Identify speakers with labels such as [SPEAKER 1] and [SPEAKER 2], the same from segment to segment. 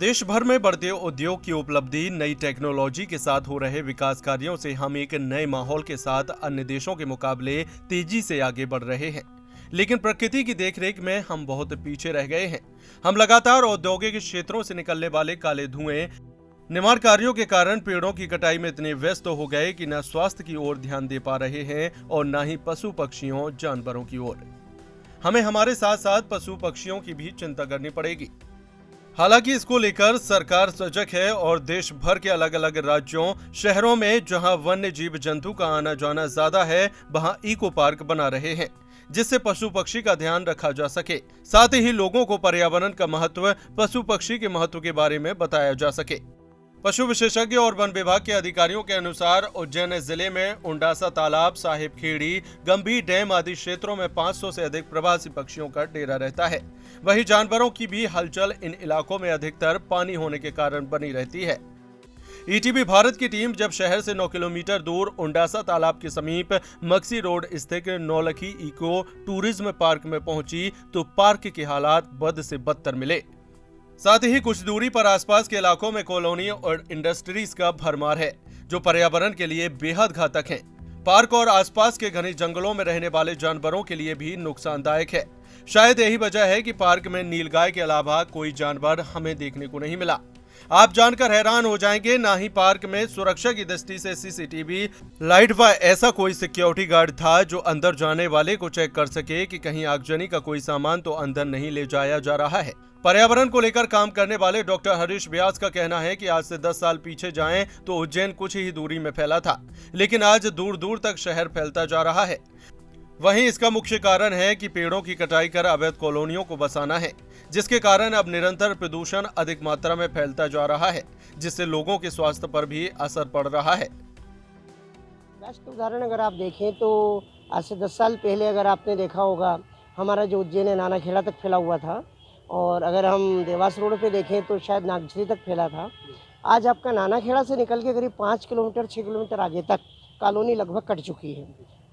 [SPEAKER 1] देश भर में बढ़ते उद्योग की उपलब्धि, नई टेक्नोलॉजी के साथ हो रहे विकास कार्यों से हम एक नए माहौल के साथ अन्य देशों के मुकाबले तेजी से आगे बढ़ रहे हैं। लेकिन प्रकृति की देखरेख में हम बहुत पीछे रह गए हैं। हम लगातार औद्योगिक क्षेत्रों से निकलने वाले काले धुएं, निर्माण कार्यों के कारण पेड़ों की कटाई में इतने व्यस्त हो गए कि न स्वास्थ्य की ओर ध्यान दे पा रहे हैं और न ही पशु पक्षियों जानवरों की ओर। हमें हमारे साथ साथ पशु पक्षियों की भी चिंता करनी पड़ेगी। हालांकि इसको लेकर सरकार सजग है और देश भर के अलग अलग राज्यों, शहरों में जहां वन्य जीव जंतु का आना जाना ज्यादा है, वहां इको पार्क बना रहे हैं, जिससे पशु पक्षी का ध्यान रखा जा सके। साथ ही लोगों को पर्यावरण का महत्व, पशु पक्षी के महत्व के बारे में बताया जा सके। पशु विशेषज्ञ और वन विभाग के अधिकारियों के अनुसार उज्जैन जिले में उंडासा तालाब, साहिब खेड़ी, गंभीर डैम आदि क्षेत्रों में 500 से अधिक प्रवासी पक्षियों का डेरा रहता है। वहीं जानवरों की भी हलचल इन इलाकों में अधिकतर पानी होने के कारण बनी रहती है। ईटीवी भारत की टीम जब शहर से 9 किलोमीटर दूर उंडासा तालाब के समीप मक्सी रोड स्थित नौलखी इको टूरिज्म पार्क में पहुंची तो पार्क के हालात बद से बदतर मिले। साथ ही कुछ दूरी पर आसपास के इलाकों में कॉलोनी और इंडस्ट्रीज का भरमार है, जो पर्यावरण के लिए बेहद घातक है। पार्क और आसपास के घने जंगलों में रहने वाले जानवरों के लिए भी नुकसानदायक है। शायद यही वजह है कि पार्क में नीलगाय के अलावा कोई जानवर हमें देखने को नहीं मिला। आप जानकर हैरान हो जाएंगे, ना ही पार्क में सुरक्षा की दृष्टि से सीसीटीवी लाइट व ऐसा कोई सिक्योरिटी गार्ड था जो अंदर जाने वाले को चेक कर सके कि कहीं आगजनी का कोई सामान तो अंदर नहीं ले जाया जा रहा है। पर्यावरण को लेकर काम करने वाले डॉक्टर हरीश व्यास का कहना है कि आज से 10 साल पीछे जाएं तो उज्जैन कुछ ही दूरी में फैला था, लेकिन आज दूर दूर तक शहर फैलता जा रहा है। वहीं इसका मुख्य कारण है कि पेड़ों की कटाई कर अवैध कॉलोनियों को बसाना है, जिसके कारण अब निरंतर प्रदूषण अधिक मात्रा में फैलता जा रहा है, जिससे लोगों के स्वास्थ्य पर भी असर पड़ रहा है।
[SPEAKER 2] बेस्ट उदाहरण अगर आप देखें तो आज से 10 साल पहले अगर आपने देखा होगा, हमारा जो उज्जैन है नानाखेड़ा तक फैला हुआ था, और अगर हम देवास रोड पे देखें तो शायद नागझरी तक फैला था। आज आपका नानाखेड़ा से निकल के करीब 5 किलोमीटर 6 किलोमीटर आगे तक कॉलोनी लगभग कट चुकी है।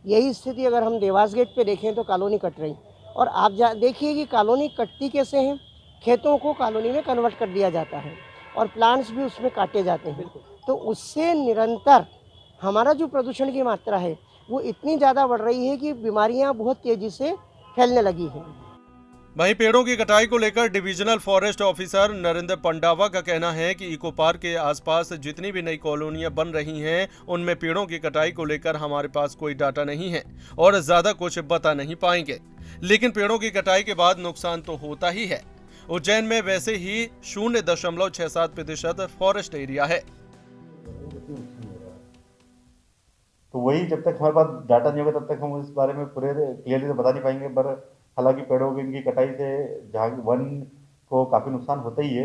[SPEAKER 2] यही स्थिति अगर हम देवास गेट पे देखें तो कॉलोनी कट रही, और आप देखिए कि कॉलोनी कटती कैसे हैं। खेतों को कॉलोनी में कन्वर्ट कर दिया जाता है और प्लांट्स भी उसमें काटे जाते हैं, तो उससे निरंतर हमारा जो प्रदूषण की मात्रा है वो इतनी ज़्यादा बढ़ रही है कि बीमारियाँ बहुत तेज़ी से फैलने लगी हैं।
[SPEAKER 1] वहीं पेड़ों की कटाई को लेकर डिविजनल फॉरेस्ट ऑफिसर नरेंद्र पंडावा का कहना है कि इको पार्क के आसपास जितनी भी नई कॉलोनियां बन रही हैं, उनमें पेड़ों की कटाई को लेकर हमारे पास कोई डाटा नहीं है और ज्यादा कुछ बता नहीं पाएंगे। लेकिन पेड़ों की कटाई के बाद नुकसान तो होता ही है। उज्जैन में वैसे ही 0.67% फॉरेस्ट एरिया है।
[SPEAKER 3] तो वही, जब तक हमारे पास डाटा नहीं होगा तब तक हम इस बारे में पूरे क्लियरली तो बता नहीं पाएंगे। पर हालांकि पेड़ों की कटाई से जहाँ वन को काफ़ी नुकसान होता ही है,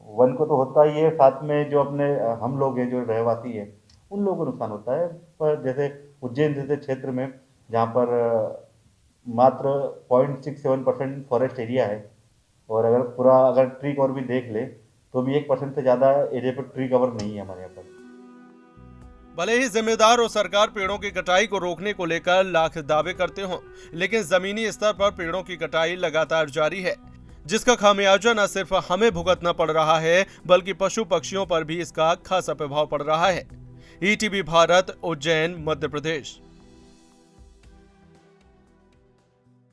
[SPEAKER 3] वन को तो होता ही है, साथ में जो अपने हम लोग हैं जो रहवासी हैं उन लोगों को नुकसान होता है। पर जैसे उज्जैन जैसे क्षेत्र में जहाँ पर मात्र 0.67% फॉरेस्ट एरिया है, और अगर ट्री कवर भी देख ले तो भी 1% से ज़्यादा एरिया पर ट्री कवर नहीं है हमारे यहाँ पर।
[SPEAKER 1] भले ही जिम्मेदार और सरकार पेड़ों की कटाई को रोकने को लेकर लाख दावे करते हों, लेकिन जमीनी स्तर पर पेड़ों की कटाई लगातार जारी है, जिसका खामियाजा न सिर्फ हमें भुगतना पड़ रहा है बल्कि पशु पक्षियों पर भी इसका खासा प्रभाव पड़ रहा है। ईटीवी भारत, उज्जैन, मध्य प्रदेश।